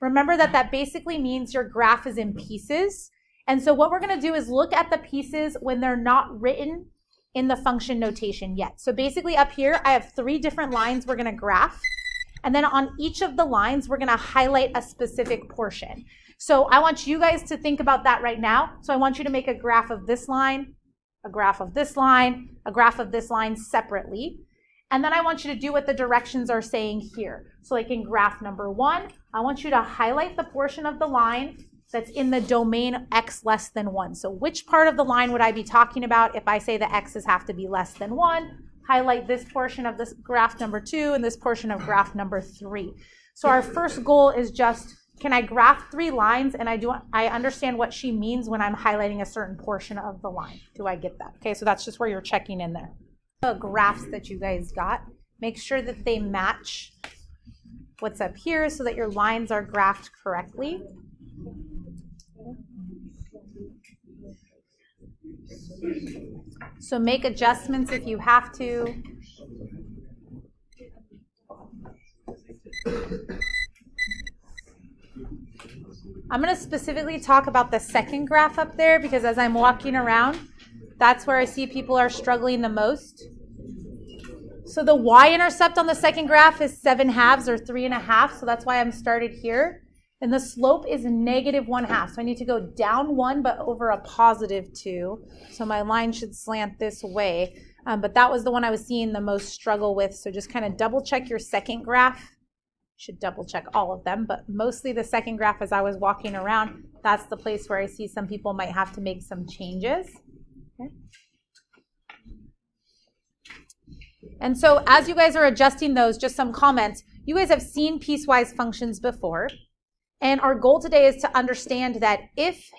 remember that that basically means your graph is in pieces. And so what we're going to do is look at the pieces when they're not written in the function notation yet. So basically up here, I have 3 different lines we're going to graph. And then on each of the lines, we're going to highlight a specific portion. So I want you guys to think about that right now. So I want you to make a graph of this line, a graph of this line, a graph of this line separately. And then I want you to do what the directions are saying here. So like in graph number 1, I want you to highlight the portion of the line that's in the domain x less than 1. So which part of the line would I be talking about if I say the x's have to be less than 1? Highlight this portion of this graph number 2 and this portion of graph number 3. So our first goal is just, can I graph 3 lines and I understand what she means when I'm highlighting a certain portion of the line? Do I get that? Okay, so that's just where you're checking in there. The graphs that you guys got, make sure that they match what's up here so that your lines are graphed correctly. So make adjustments if you have to. I'm going to specifically talk about the second graph up there because as I'm walking around, that's where I see people are struggling the most. So the y-intercept on the second graph is 7/2 or 3.5, so that's why I'm started here. And the slope is -1/2. So I need to go down 1, but over a +2. So my line should slant this way. But that was the one I was seeing the most struggle with. So just kind of double check your second graph. You should double check all of them, but mostly the second graph as I was walking around, that's the place where I see some people might have to make some changes. Okay. And so as you guys are adjusting those, just some comments. You guys have seen piecewise functions before. And our goal today is to understand that if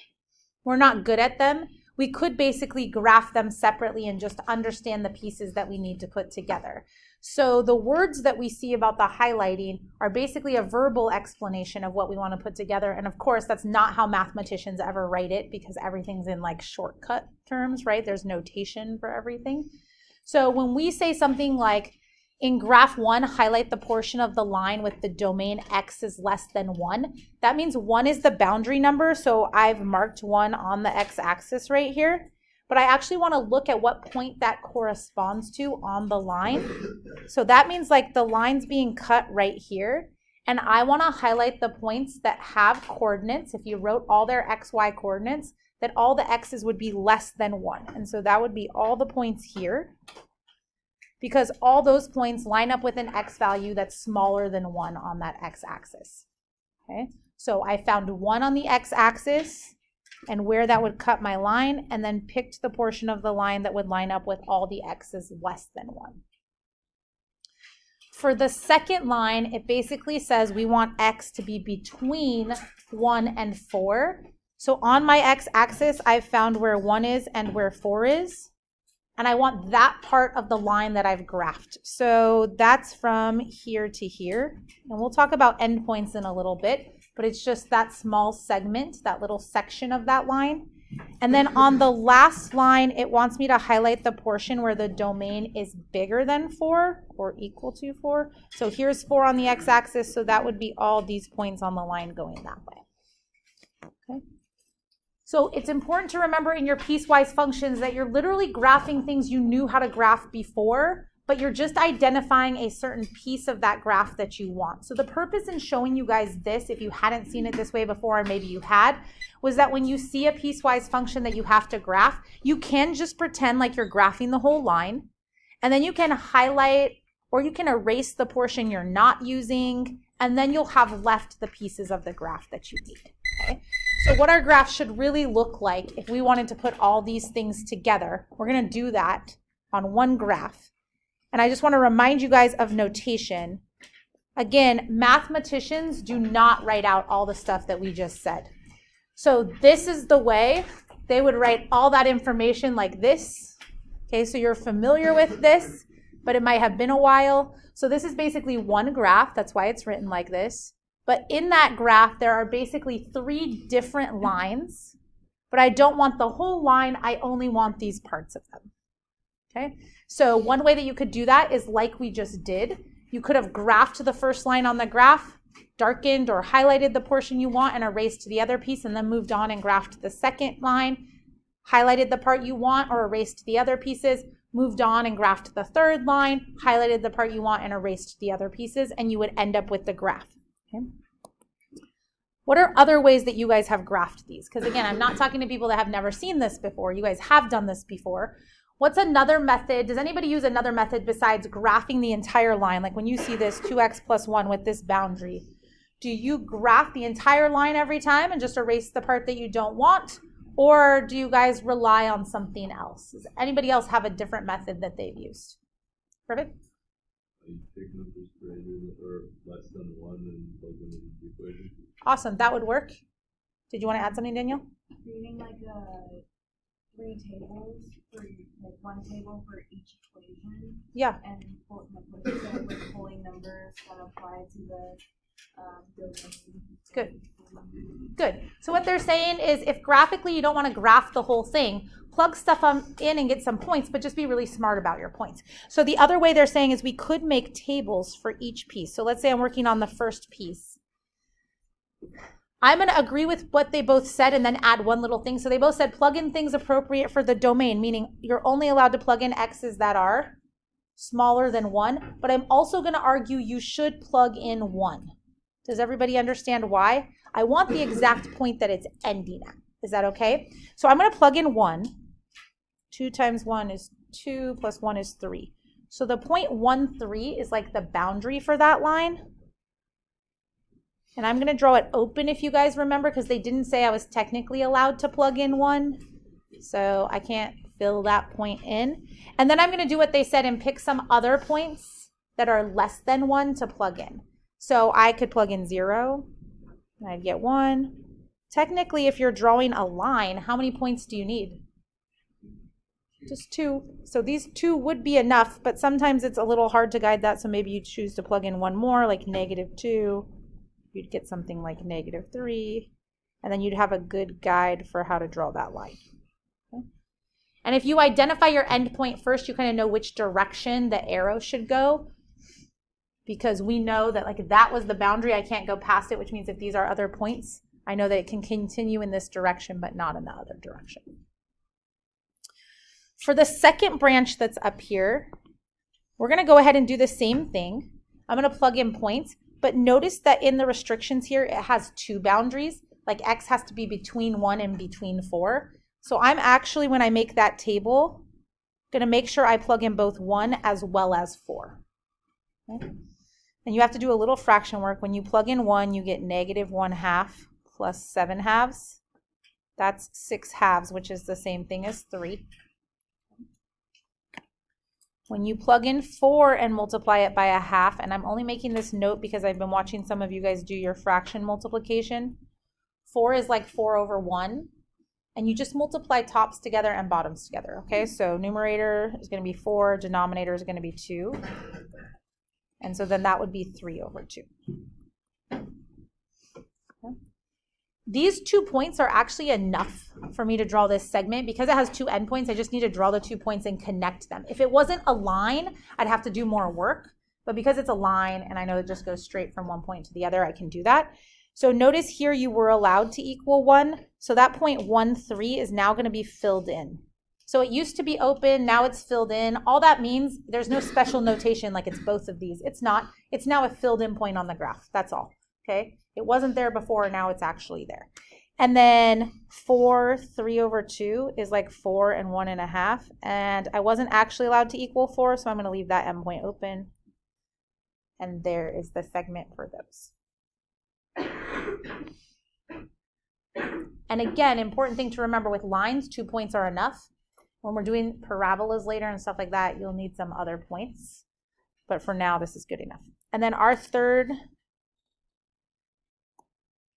we're not good at them, we could basically graph them separately and just understand the pieces that we need to put together. So the words that we see about the highlighting are basically a verbal explanation of what we want to put together. And of course, that's not how mathematicians ever write it because everything's in like shortcut terms, right? There's notation for everything. So when we say something like, in graph 1, highlight the portion of the line with the domain x is less than 1. That means 1 is the boundary number, so I've marked 1 on the x-axis right here. But I actually want to look at what point that corresponds to on the line. So that means like the line's being cut right here. And I want to highlight the points that have coordinates. If you wrote all their xy coordinates, that all the x's would be less than 1. And so that would be all the points here, because all those points line up with an x value that's smaller than 1 on that x-axis. Okay, so I found 1 on the x-axis and where that would cut my line, and then picked the portion of the line that would line up with all the x's less than 1. For the second line, it basically says we want x to be between 1 and 4. So on my x-axis, I've found where 1 is and where 4 is. And I want that part of the line that I've graphed. So that's from here to here. And we'll talk about endpoints in a little bit, but it's just that small segment, that little section of that line. And then on the last line, it wants me to highlight the portion where the domain is bigger than 4 or equal to 4. So here's 4 on the x-axis, so that would be all these points on the line going that way. Okay. So it's important to remember in your piecewise functions that you're literally graphing things you knew how to graph before, but you're just identifying a certain piece of that graph that you want. So the purpose in showing you guys this, if you hadn't seen it this way before, or maybe you had, was that when you see a piecewise function that you have to graph, you can just pretend like you're graphing the whole line, and then you can highlight or you can erase the portion you're not using, and then you'll have left the pieces of the graph that you need. Okay? So what our graph should really look like if we wanted to put all these things together, we're going to do that on one graph. And I just want to remind you guys of notation. Again, mathematicians do not write out all the stuff that we just said. So this is the way they would write all that information like this. Okay, so you're familiar with this, but it might have been a while. So this is basically one graph. That's why it's written like this. But in that graph, there are basically 3 different lines, but I don't want the whole line. I only want these parts of them. Okay, so one way that you could do that is like we just did. You could have graphed the first line on the graph, darkened or highlighted the portion you want and erased the other piece, and then moved on and graphed the second line, highlighted the part you want or erased the other pieces, moved on and graphed the third line, highlighted the part you want and erased the other pieces, and you would end up with the graph. Okay? What are other ways that you guys have graphed these? Because again, I'm not talking to people that have never seen this before. You guys have done this before. What's another method? Does anybody use another method besides graphing the entire line? Like when you see this 2x plus 1 with this boundary, do you graph the entire line every time and just erase the part that you don't want? Or do you guys rely on something else? Does anybody else have a different method that they've used? Perfect. You take numbers greater or less than 1 and plug them into the equation. Awesome, that would work. Did you want to add something, Danielle? Creating like 3 tables for like 1 table for each equation. Yeah. And pulling numbers that apply to the domain. Good. Good. So what they're saying is if graphically you don't want to graph the whole thing, plug stuff in and get some points, but just be really smart about your points. So the other way they're saying is we could make tables for each piece. So let's say I'm working on the first piece. I'm going to agree with what they both said and then add one little thing. So they both said plug in things appropriate for the domain, meaning you're only allowed to plug in x's that are smaller than 1. But I'm also going to argue you should plug in 1. Does everybody understand why? I want the exact point that it's ending at. Is that okay? So I'm going to plug in 1. 2 times 1 is 2 plus 1 is 3. So the 0.13 is like the boundary for that line. And I'm going to draw it open if you guys remember, because they didn't say I was technically allowed to plug in 1. So I can't fill that point in. And then I'm going to do what they said and pick some other points that are less than 1 to plug in. So I could plug in 0, and I'd get 1. Technically, if you're drawing a line, how many points do you need? Just 2. So these 2 would be enough, but sometimes it's a little hard to guide that, so maybe you choose to plug in 1 more, like -2. You'd get something like -3, and then you'd have a good guide for how to draw that line. Okay? And if you identify your endpoint first, you kind of know which direction the arrow should go, because we know that like that was the boundary, I can't go past it, which means if these are other points, I know that it can continue in this direction, but not in the other direction. For the second branch that's up here, we're going to go ahead and do the same thing. I'm going to plug in points, but notice that in the restrictions here, it has 2 boundaries, like x has to be between 1 and between 4. So I'm actually, when I make that table, going to make sure I plug in both 1 as well as 4. Okay? And you have to do a little fraction work. When you plug in 1, you get -1/2 plus 7/2. That's 6/2, which is the same thing as 3. When you plug in 4 and multiply it by 1/2, and I'm only making this note because I've been watching some of you guys do your fraction multiplication. 4 is like 4 over 1, and you just multiply tops together and bottoms together, okay? So numerator is going to be 4, denominator is going to be 2, and so then that would be 3 over 2. Okay. These 2 points are actually enough for me to draw this segment. Because it has 2 endpoints, I just need to draw the 2 points and connect them. If it wasn't a line, I'd have to do more work. But because it's a line and I know it just goes straight from one point to the other, I can do that. So notice here you were allowed to equal 1. So that 0.13 is now going to be filled in. So it used to be open, now it's filled in. All that means there's no special notation like it's both of these. It's not. It's now a filled in point on the graph. That's all. Okay? It wasn't there before, now it's actually there. And then 3 over 2 is like 4 and 1.5. And I wasn't actually allowed to equal 4, so I'm going to leave that endpoint open. And there is the segment for those. And again, important thing to remember with lines, 2 points are enough. When we're doing parabolas later and stuff like that, you'll need some other points. But for now, this is good enough. And then our third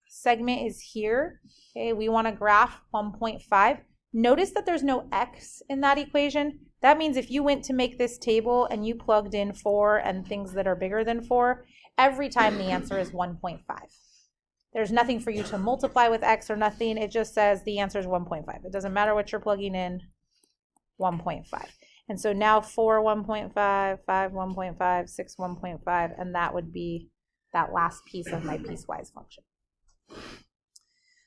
segment is here. Okay, we want to graph 1.5. Notice that there's no x in that equation. That means if you went to make this table and you plugged in 4 and things that are bigger than 4, every time the answer is 1.5. There's nothing for you to multiply with x or nothing. It just says the answer is 1.5. It doesn't matter what you're plugging in, 1.5. And so now 4, 1.5, 5, 1.5, 6, 1.5, and that would be that last piece of my piecewise function.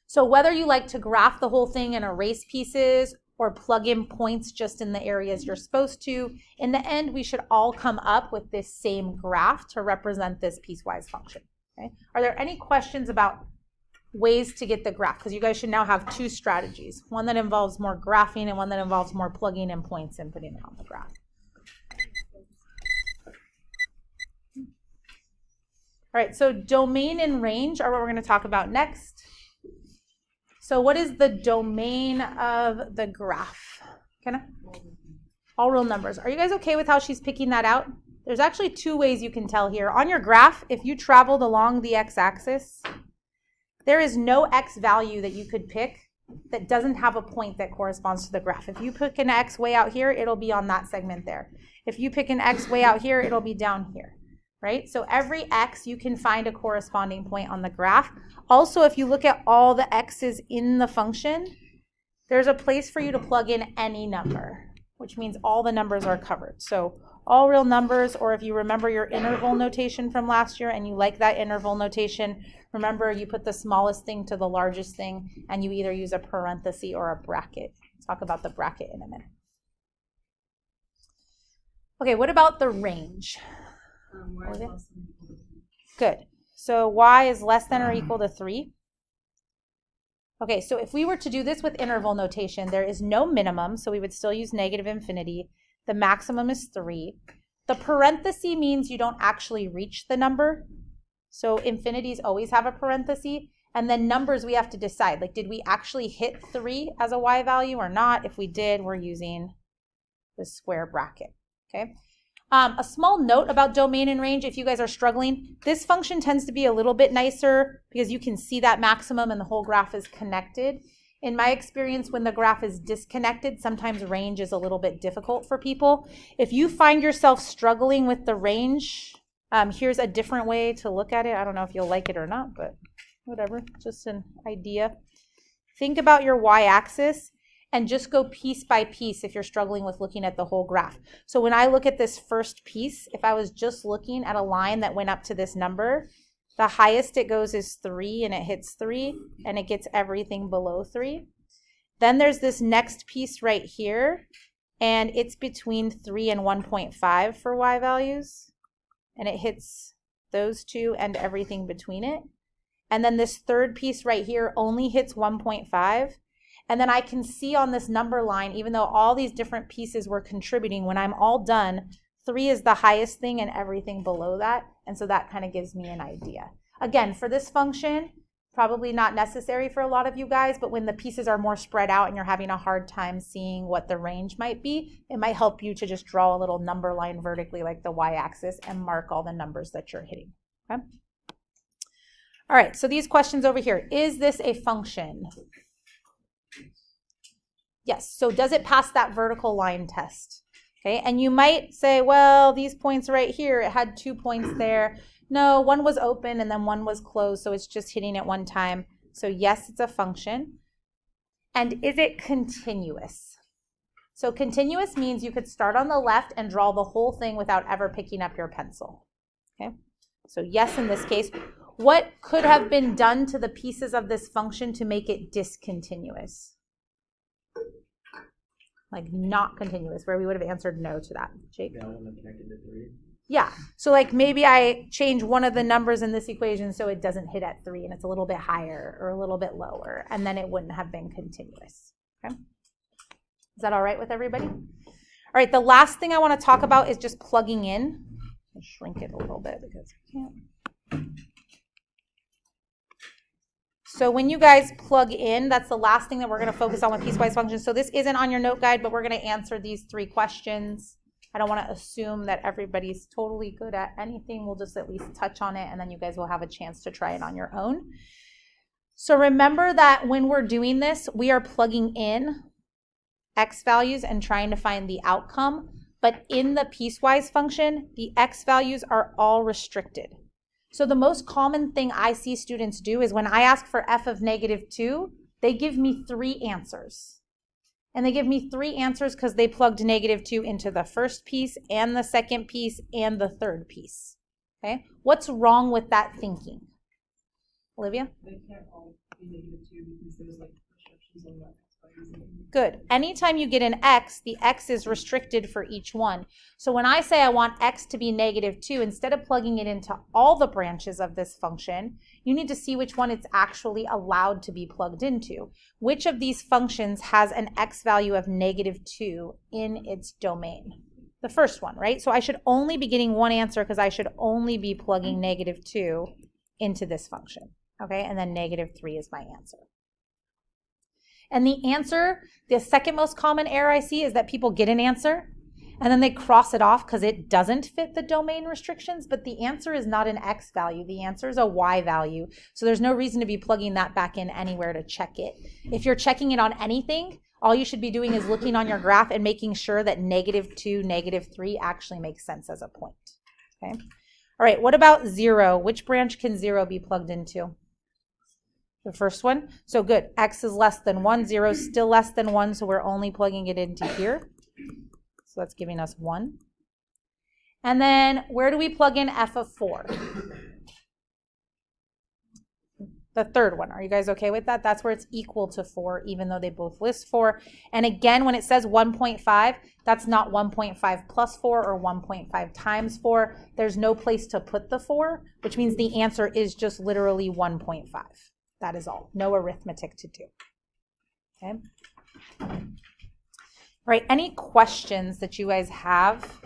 So whether you like to graph the whole thing and erase pieces or plug in points just in the areas you're supposed to, in the end, we should all come up with this same graph to represent this piecewise function. Okay? Are there any questions about ways to get the graph? Because you guys should now have two strategies, one that involves more graphing and one that involves more plugging in points and putting it on the graph. All right, so domain and range are what we're going to talk about next. So what is the domain of the graph? All real numbers. Are you guys okay with how she's picking that out? There's actually two ways you can tell here. On your graph, if you traveled along the x-axis, there is no x value that you could pick that doesn't have a point that corresponds to the graph. If you pick an x way out here, it'll be on that segment there. If you pick an x way out here, it'll be down here, right? So every x, you can find a corresponding point on the graph. Also, if you look at all the x's in the function, there's a place for you to plug in any number, which means all the numbers are covered. So all real numbers, or if you remember your interval notation from last year and you like that interval notation, remember you put the smallest thing to the largest thing and you either use a parenthesis or a bracket. We'll talk about the bracket in a minute. Okay, what about the range? Good. So y is less than or equal to 3. Okay, so if we were to do this with interval notation, there is no minimum, so we would still use negative infinity. The maximum is 3. The parenthesis means you don't actually reach the number. So infinities always have a parenthesis. And then numbers we have to decide, like did we actually hit 3 as a y value or not? If we did, we're using the square bracket, okay? A small note about domain and range, if you guys are struggling, this function tends to be a little bit nicer because you can see that maximum and the whole graph is connected. In my experience, when the graph is disconnected, sometimes range is a little bit difficult for people. If you find yourself struggling with the range, here's a different way to look at it. I don't know if you'll like it or not, but whatever, just an idea. Think about your y-axis and just go piece by piece if you're struggling with looking at the whole graph. So when I look at this first piece, if I was just looking at a line that went up to this number, the highest it goes is 3 and it hits 3 and it gets everything below 3. Then there's this next piece right here and it's between 3 and 1.5 for y values and it hits those two and everything between it. And then this third piece right here only hits 1.5. And then I can see on this number line, even though all these different pieces were contributing, when I'm all done, 3 is the highest thing and everything below that. And so that kind of gives me an idea. Again, for this function, probably not necessary for a lot of you guys, but when the pieces are more spread out and you're having a hard time seeing what the range might be, it might help you to just draw a little number line vertically like the y-axis and mark all the numbers that you're hitting. Okay? All right, so these questions over here. Is this a function? Yes, so does it pass that vertical line test? Okay, and you might say, well, these points right here, it had 2 points there. No, one was open and then one was closed, so it's just hitting at one time. So yes, it's a function. And is it continuous? So continuous means you could start on the left and draw the whole thing without ever picking up your pencil. Okay, so yes, in this case. What could have been done to the pieces of this function to make it discontinuous? Like not continuous, where we would have answered no to that. Jake? That one connected to 3. Yeah, so like maybe I change one of the numbers in this equation so it doesn't hit at 3 and it's a little bit higher or a little bit lower, and then it wouldn't have been continuous. Okay? Is that all right with everybody? All right, the last thing I want to talk about is just plugging in. I'll shrink it a little bit because I can't. So when you guys plug in, that's the last thing that we're going to focus on with piecewise functions. So this isn't on your note guide, but we're going to answer these 3 questions. I don't want to assume that everybody's totally good at anything. We'll just at least touch on it, and then you guys will have a chance to try it on your own. So remember that when we're doing this, we are plugging in x values and trying to find the outcome. But in the piecewise function, the x values are all restricted. So the most common thing I see students do is when I ask for f of -2, they give me 3 answers. And they give me 3 answers because they plugged -2 into the first piece and the second piece and the third piece. Okay, what's wrong with that thinking? Olivia? They can't all be -2 because there's like restrictions on what x, y, z. Good. Anytime you get an x, the x is restricted for each one. So when I say I want x to be -2, instead of plugging it into all the branches of this function, you need to see which one it's actually allowed to be plugged into. Which of these functions has an x value of -2 in its domain? The first one, right? So I should only be getting one answer because I should only be plugging -2 into this function. Okay, and then -3 is my answer. And the answer, the second most common error I see is that people get an answer and then they cross it off because it doesn't fit the domain restrictions, but the answer is not an x value. The answer is a y value. So there's no reason to be plugging that back in anywhere to check it. If you're checking it on anything, all you should be doing is looking on your graph and making sure that -2, -3 actually makes sense as a point. Okay. All right, what about 0? Which branch can 0 be plugged into? The first one. So good. X is less than 1. 0 is still less than 1, so we're only plugging it into here. So that's giving us 1. And then where do we plug in f of 4? The third one. Are you guys okay with that? That's where it's equal to 4, even though they both list 4. And again, when it says 1.5, that's not 1.5 plus 4 or 1.5 times 4. There's no place to put the 4, which means the answer is just literally 1.5. That is all. No arithmetic to do. Okay. All right. Any questions that you guys have